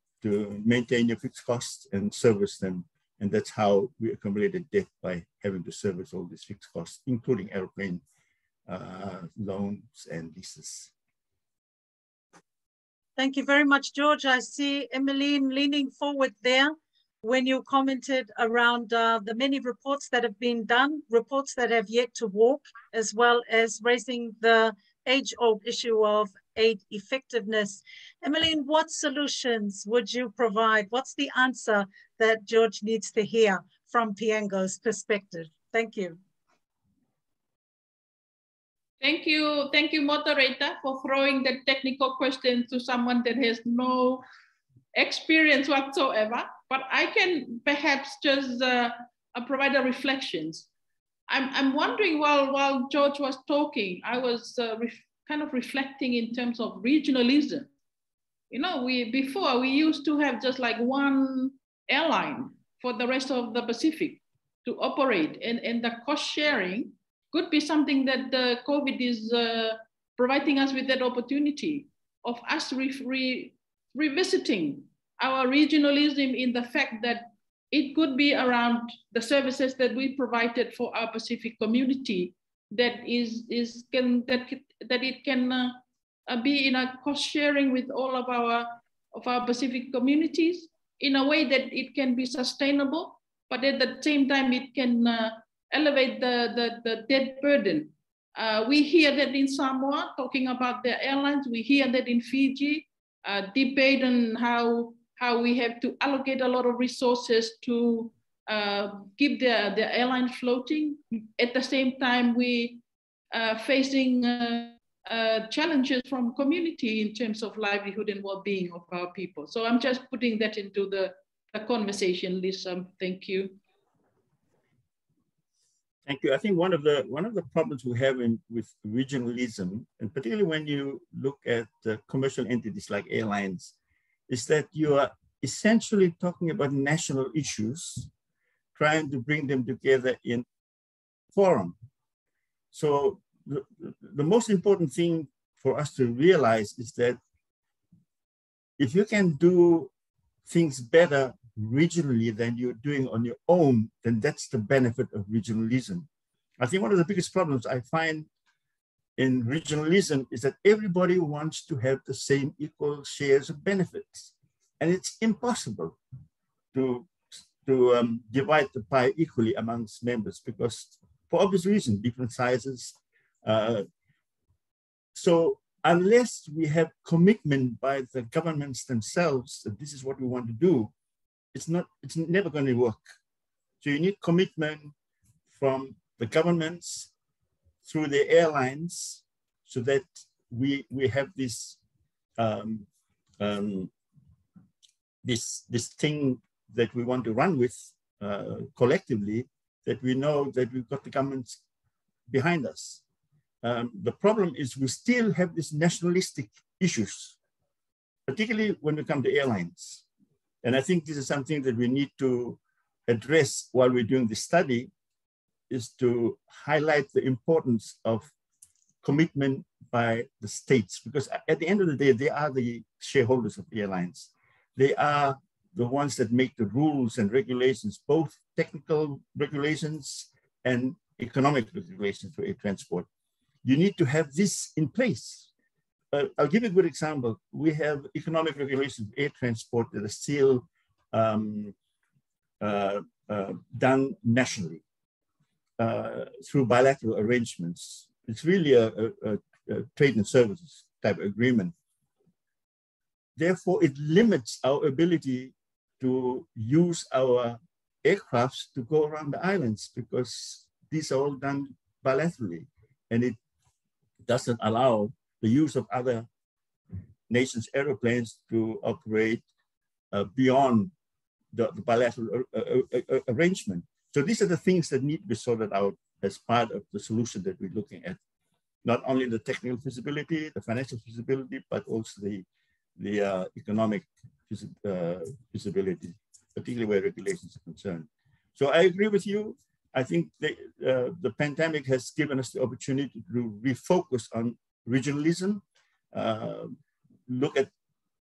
maintain your fixed costs and service them. And that's how we accumulated debt, by having to service all these fixed costs, including airplane loans and leases. Thank you very much, George. I see Emmeline leaning forward there when you commented around the many reports that have been done, reports that have yet to walk, as well as raising the age-old issue of aid effectiveness. Emmeline, what solutions would you provide? What's the answer that George needs to hear from Piango's perspective? Thank you. Thank you, moderator, for throwing the technical question to someone that has no experience whatsoever. But I can perhaps just provide a reflections. I'm wondering while George was talking, I was kind of reflecting in terms of regionalism. You know, before we used to have just like one airline for the rest of the Pacific to operate, and the cost sharing could be something that the COVID is providing us with that opportunity of us revisiting our regionalism in the fact that it could be around the services that we provided for our Pacific community that it can be in a cost sharing with all of our Pacific communities in a way that it can be sustainable, but at the same time it can elevate the debt burden. We hear that in Samoa, talking about their airlines. We hear that in Fiji, debate on how we have to allocate a lot of resources to keep the airline floating. At the same time, we facing challenges from community in terms of livelihood and well-being of our people. So I'm just putting that into the conversation, Lisa. Thank you. Thank you. I think one of the problems we have with regionalism, and particularly when you look at commercial entities like airlines, is that you are essentially talking about national issues, trying to bring them together in forum. So the most important thing for us to realize is that if you can do things better regionally than you're doing on your own, then that's the benefit of regionalism. I think one of the biggest problems I find in regionalism is that everybody wants to have the same equal shares of benefits. And it's impossible to divide the pie equally amongst members because for obvious reasons, different sizes. So unless we have commitment by the governments themselves that this is what we want to do, it's never going to work. So you need commitment from the governments through the airlines so that we have this this thing that we want to run with collectively, that we know that we've got the governments behind us. The problem is we still have these nationalistic issues, particularly when we come to airlines. And I think this is something that we need to address while we're doing the study, is to highlight the importance of commitment by the states, because at the end of the day, they are the shareholders of airlines. They are the ones that make the rules and regulations, both technical regulations and economic regulations for air transport. You need to have this in place. I'll give you a good example. We have economic regulations for air transport that are still done nationally through bilateral arrangements. It's really a trade and services type of agreement. Therefore, it limits our ability to use our aircrafts to go around the islands because these are all done bilaterally, and it doesn't allow the use of other nations' aeroplanes to operate beyond the bilateral arrangement. So these are the things that need to be sorted out as part of the solution that we're looking at. Not only the technical feasibility, the financial feasibility, but also the economic feasibility, particularly where regulations are concerned. So I agree with you. I think the pandemic has given us the opportunity to refocus on regionalism, look at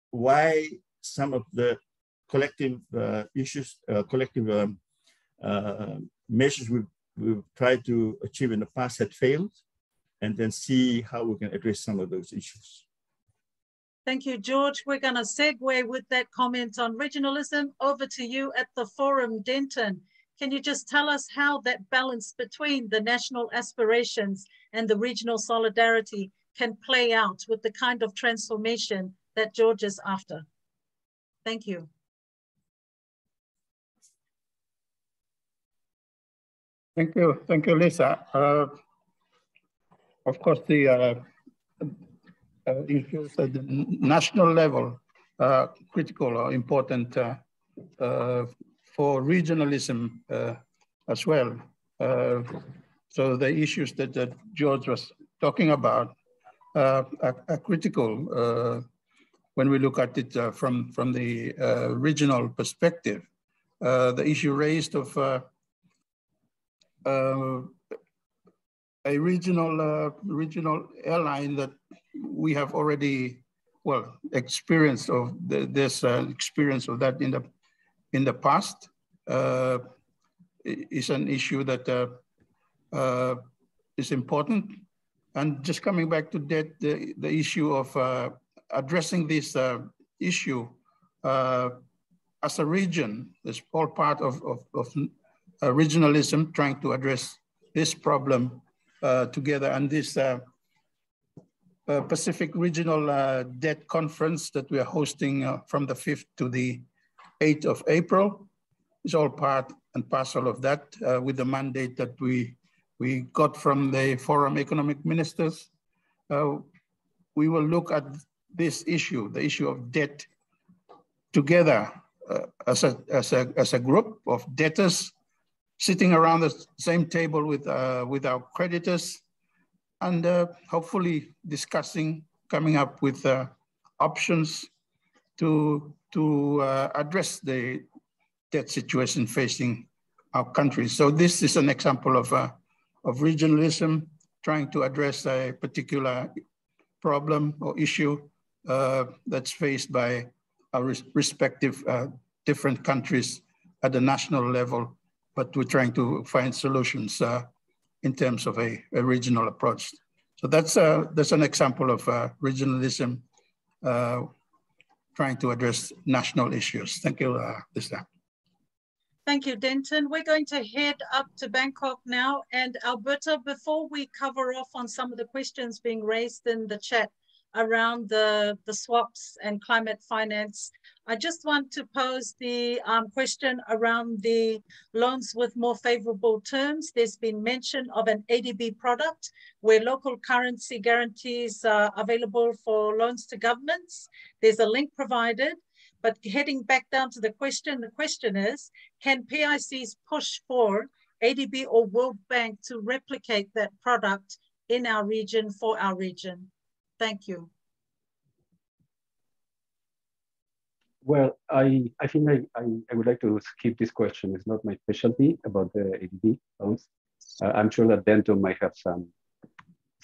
why some of the collective issues, measures we've tried to achieve in the past had failed, and then see how we can address some of those issues. Thank you, George. We're going to segue with that comment on regionalism. Over to you at the forum, Denton. Can you just tell us how that balance between the national aspirations and the regional solidarity can play out with the kind of transformation that George is after? Thank you. Thank you, Lisa. Of course, the issues at the national level are critical or important for regionalism as well. So the issues that George was talking about are critical when we look at it from the regional perspective. The issue raised of a regional airline that we have already, well, experienced of this experience of that in the past is an issue that is important. And just coming back to that, the issue of addressing this issue as a region is all part of regionalism, trying to address this problem together. And this Pacific Regional Debt Conference that we are hosting from the 5th to the 8th of April is all part and parcel of that with the mandate that we got from the Forum Economic Ministers. We will look at this issue, the issue of debt, together as a group of debtors sitting around the same table with our creditors, and hopefully discussing, coming up with options to address the debt situation facing our country. So this is an example of regionalism, trying to address a particular problem or issue that's faced by our respective different countries at the national level, but we're trying to find solutions in terms of a regional approach. So that's an example of regionalism trying to address national issues. Thank you, Lisa. Thank you, Denton. We're going to head up to Bangkok now. And Alberto, before we cover off on some of the questions being raised in the chat around the swaps and climate finance, I just want to pose the question around the loans with more favorable terms. There's been mention of an ADB product where local currency guarantees are available for loans to governments. There's a link provided. But heading back down to the question is, can PICs push for ADB or World Bank to replicate that product in our region for our region? Thank you. Well, I think I would like to skip this question. It's not my specialty about the ADB loans. I'm sure that Denton might have some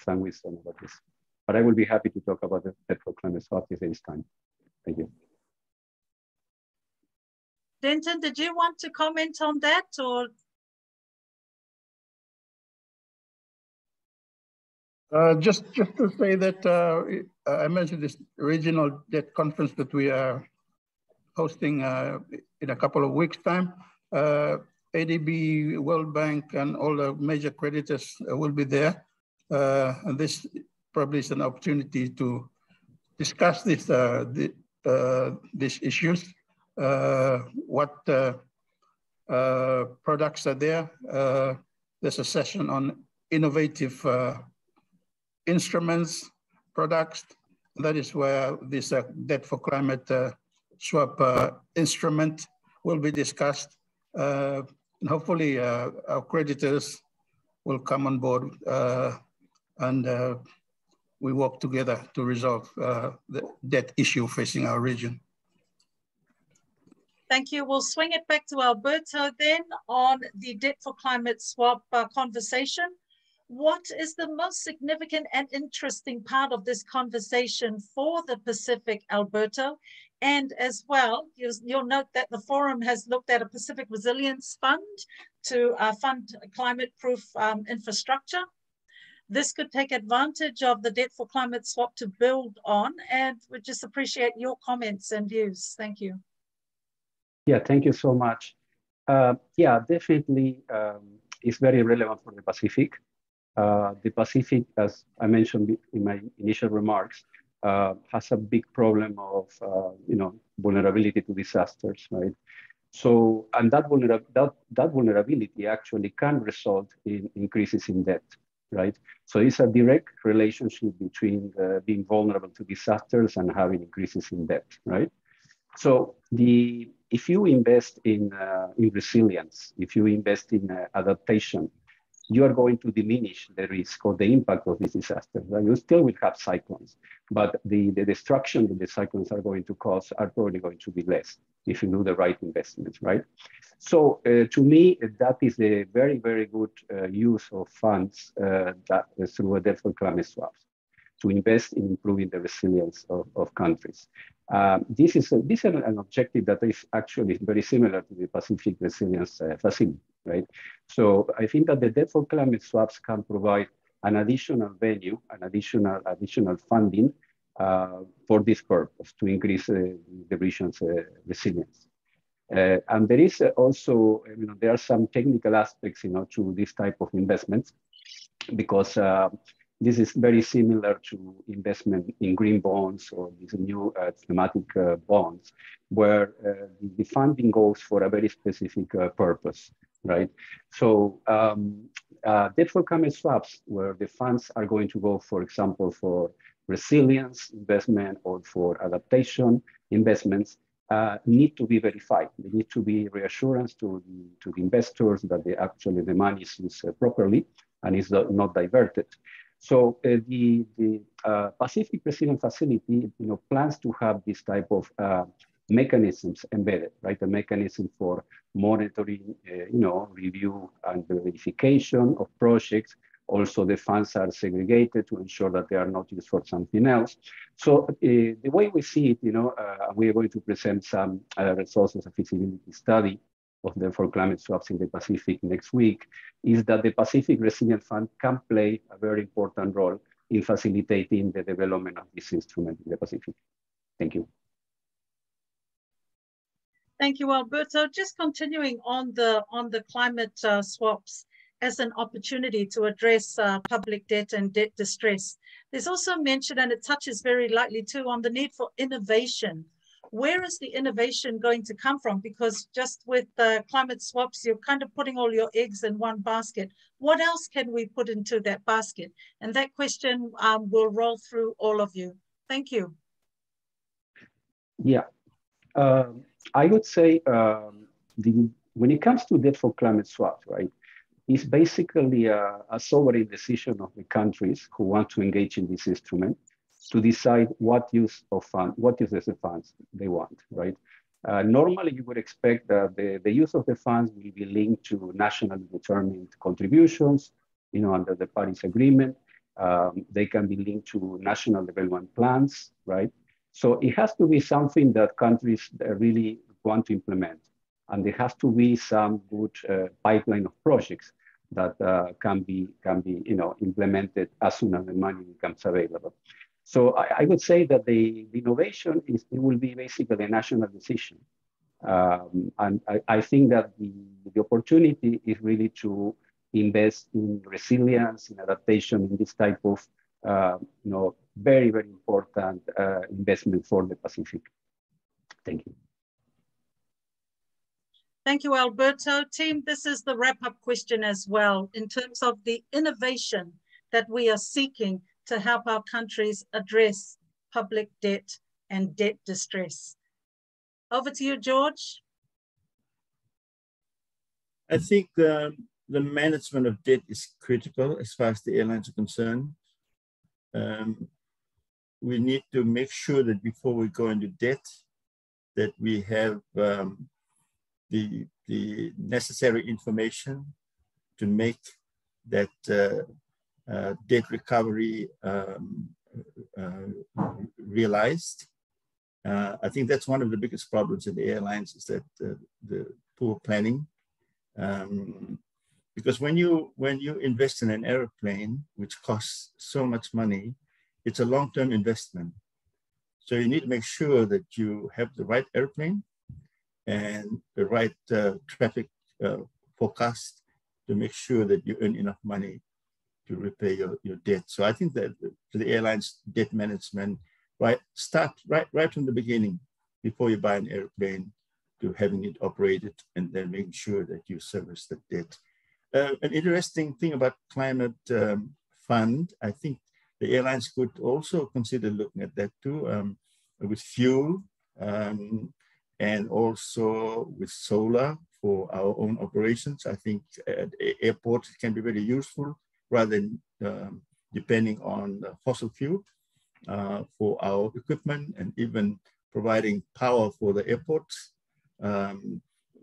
wisdom about this. But I will be happy to talk about the debt for climate swap if there is time. Thank you. Denton, did you want to comment on that, or? Just to say that I mentioned this regional debt conference that we are hosting in a couple of weeks' time. ADB, World Bank, and all the major creditors will be there. And this probably is an opportunity to discuss this, these issues. What products are there? There's a session on innovative instruments, products. That is where this debt for climate swap instrument will be discussed. And hopefully our creditors will come on board and we work together to resolve the debt issue facing our region. Thank you. We'll swing it back to Alberto then on the debt for climate swap conversation. What is the most significant and interesting part of this conversation for the Pacific, Alberto? And as well, you'll note that the forum has looked at a Pacific Resilience Fund to fund climate-proof infrastructure. This could take advantage of the debt for climate swap to build on, and we just appreciate your comments and views. Thank you. Yeah, thank you so much. Yeah, definitely it's very relevant for the Pacific. The Pacific, as I mentioned in my initial remarks, has a big problem of vulnerability to disasters, right? So, and that vulnerability actually can result in increases in debt, right? So it's a direct relationship between being vulnerable to disasters and having increases in debt, right? So if you invest in resilience, if you invest in adaptation, you are going to diminish the risk or the impact of these disasters. Right? You still will have cyclones, but the destruction that the cyclones are going to cause are probably going to be less if you do the right investments, right? So to me, that is a very, very good use of funds that through a debt for climate swaps to invest in improving the resilience of countries. This is an objective that is actually very similar to the Pacific Resilience Facility, right? So I think that the debt for climate swaps can provide an additional venue, an additional funding for this purpose to increase the region's resilience. And there is also, there are some technical aspects, to this type of investments, because this is very similar to investment in green bonds or these new thematic bonds, where the funding goes for a very specific purpose, right? So debt for climate swaps, where the funds are going to go, for example, for resilience investment or for adaptation investments, need to be verified. They need to be reassurance to the investors that the money is used properly and is not diverted. So the Pacific Resilience Facility, plans to have this type of mechanisms embedded, right? A mechanism for monitoring, review and verification of projects. Also, the funds are segregated to ensure that they are not used for something else. So the way we see it, we are going to present some results of a feasibility study of the for climate swaps in the Pacific next week, is that the Pacific Resilience Fund can play a very important role in facilitating the development of this instrument in the Pacific. Thank you. Thank you, Alberto. Just continuing on the climate swaps as an opportunity to address public debt and debt distress. There's also mention, and it touches very lightly too, on the need for innovation. Where is the innovation going to come from? Because just with climate swaps, you're kind of putting all your eggs in one basket. What else can we put into that basket? And that question will roll through all of you. Thank you. Yeah, I would say when it comes to debt for climate swaps, right, it's basically a sovereign decision of the countries who want to engage in this instrument to decide what uses of funds they want, right? Normally, you would expect that the use of the funds will be linked to nationally determined contributions, under the Paris Agreement. They can be linked to national development plans, right? So it has to be something that countries really want to implement. And there has to be some good pipeline of projects that can be implemented as soon as the money becomes available. So I would say that the innovation will be basically a national decision. And I think that the opportunity is really to invest in resilience, in adaptation, in this type of very, very important investment for the Pacific. Thank you. Thank you, Alberto. Team, this is the wrap-up question as well, in terms of the innovation that we are seeking to help our countries address public debt and debt distress. Over to you, George. I think the management of debt is critical as far as the airlines are concerned. We need to make sure that before we go into debt, that we have the necessary information to make that debt recovery realized. I think that's one of the biggest problems in the airlines, is that the poor planning. Because when you invest in an airplane, which costs so much money, it's a long-term investment. So you need to make sure that you have the right airplane and the right traffic forecast to make sure that you earn enough money to repay your debt. So I think that the airline's debt management, start right from the beginning, before you buy an airplane, to having it operated and then making sure that you service the debt. An interesting thing about climate fund, I think the airlines could also consider looking at that too, with fuel and also with solar for our own operations. I think at airports it can be very useful rather than depending on fossil fuel for our equipment and even providing power for the airports.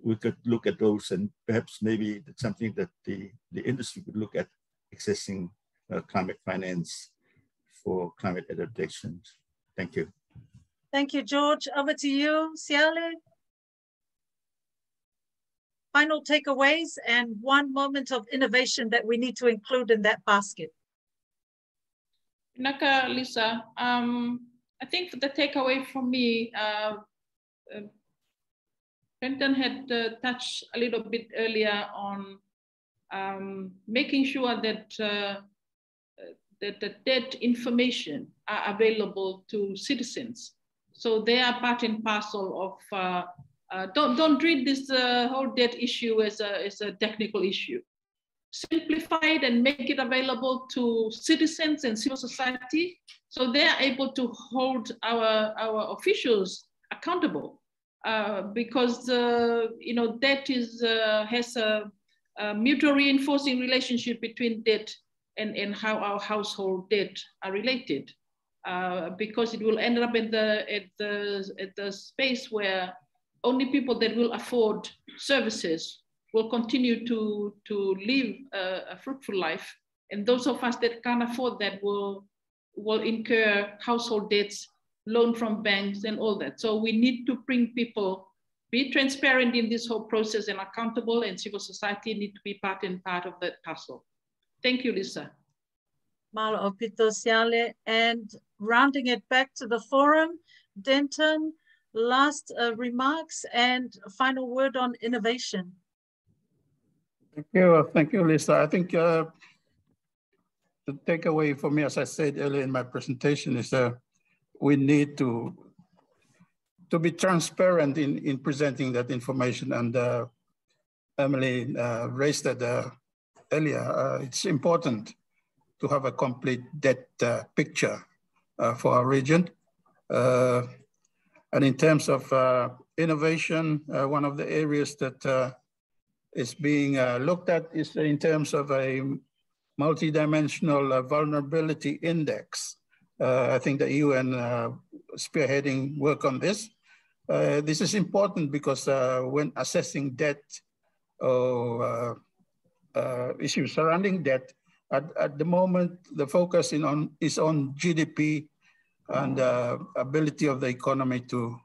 We could look at those, and perhaps maybe that's something that the industry could look at, accessing climate finance for climate adaptations. Thank you. Thank you, George. Over to you, Siale. Final takeaways and one moment of innovation that we need to include in that basket. Naka, Lisa. I think the takeaway for me, Brenton had touched a little bit earlier on making sure that that the debt information are available to citizens. So they are part and parcel of, don't treat this whole debt issue as a technical issue. Simplify it and make it available to citizens and civil society, so they are able to hold our officials accountable. Because debt has a mutual reinforcing relationship between debt and how our household debt are related. Because it will end up at the space where only people that will afford services will continue to live a fruitful life, and those of us that can't afford that will incur household debts, loan from banks and all that. So we need to bring people, be transparent in this whole process and accountable, and civil society need to be part of that puzzle. Thank you, Lisa. Malo Pito Siale. And rounding it back to the forum, Denton, last remarks and final word on innovation. Thank you, Lisa. I think the takeaway for me, as I said earlier in my presentation, is we need to be transparent in presenting that information. And Emily raised that earlier. It's important to have a complete debt picture for our region. And in terms of innovation, one of the areas that is being looked at is in terms of a multidimensional vulnerability index. I think the UN spearheading work on this. This is important because when assessing debt or issues surrounding debt, at the moment, the focus is on GDP and ability of the economy to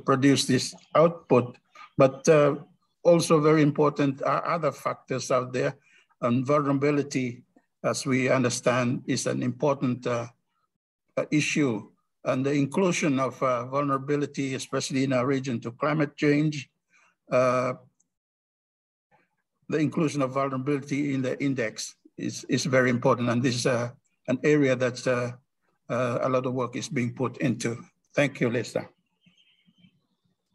produce this output. But also very important are other factors out there, and vulnerability, as we understand, is an important issue. And the inclusion of vulnerability, especially in our region, to climate change, the inclusion of vulnerability in the index is very important. And this is an area that's a lot of work is being put into. Thank you, Lisa.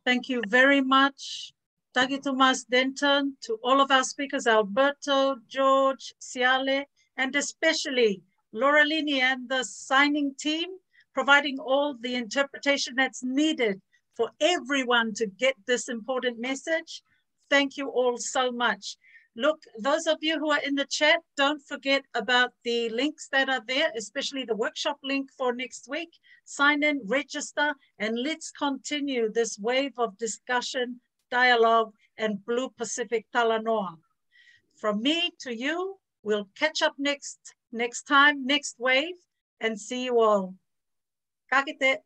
Thank you very much, Tagi Tomas Denton, to all of our speakers, Alberto, George, Siale, and especially Laurelini and the signing team, providing all the interpretation that's needed for everyone to get this important message. Thank you all so much. Look, those of you who are in the chat, don't forget about the links that are there, especially the workshop link for next week. Sign in, register, and let's continue this wave of discussion, dialogue, and Blue Pacific Talanoa. From me to you, we'll catch up next time, next wave, and see you all. Ka kite.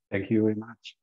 Thank you very much.